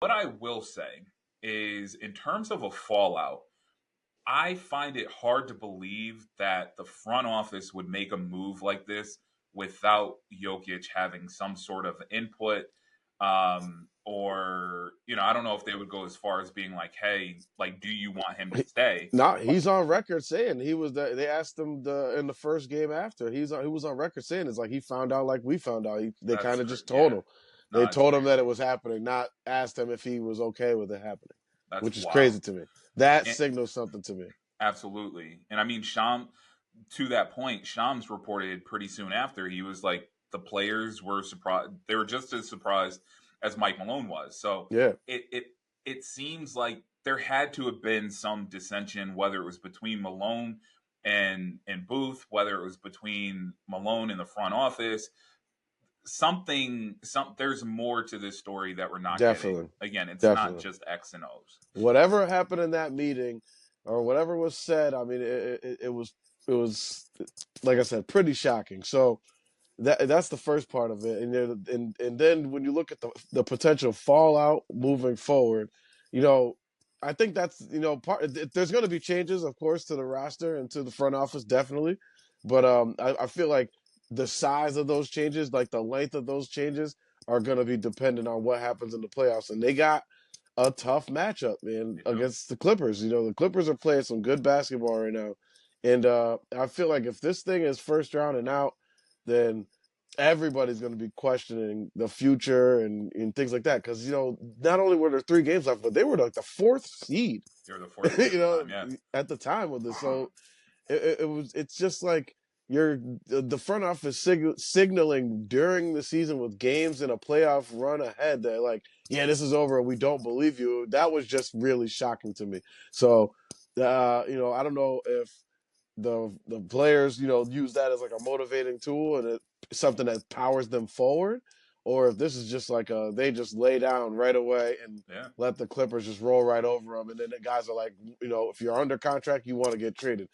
What I will say is, in terms of a fallout, I find it hard to believe that the front office would make a move like this without Jokic having some sort of input. Or, I don't know if they would go as far as being like, hey, like, do you want him to He, stay? no, But he's on record saying he was. They asked him in the first game after he was on record saying it's like he found out like we found out. They that's kind of true. just told Yeah. him. They No, it's told him weird. that it was happening, not asked him if he was okay with it happening, That's which is wild. crazy to me. That And, signals something to me. absolutely. And I mean, to that point, Shams reported pretty soon after, he was like, the players were surprised. They were just as surprised as Mike Malone was. So Yeah, it seems like there had to have been some dissension, whether it was between Malone and Booth, whether it was between Malone and the front office. There's more to this story that we're not getting. definitely, Again, it's not definitely. just X and O's. Whatever happened in that meeting, or whatever was said, I mean, it was like I said, pretty shocking. So that's the first part of it, and then when you look at the potential fallout moving forward, you know, I think that's there's going to be changes, of course, to the roster and to the front office, definitely, but I feel like the size of those changes, like the length of those changes, are going to be dependent on what happens in the playoffs, and they got a tough matchup, man, They do. against the Clippers. The Clippers are playing some good basketball right now, and I feel like if this thing is first round and out, then everybody's going to be questioning the future and things like that. Because not only were there 3 games left, but they were like the fourth seed. They were the fourth seed at the time. Yeah. At the time of this, so it's just like the front office signaling during the season with games and a playoff run ahead that like, yeah, this is over and we don't believe you. That was just really shocking to me. So I don't know if the players use that as like a motivating tool and something that powers them forward, or if this is just like they just lay down right away and Yeah. let the Clippers just roll right over them, and then the guys are like, if you're under contract, you want to get traded.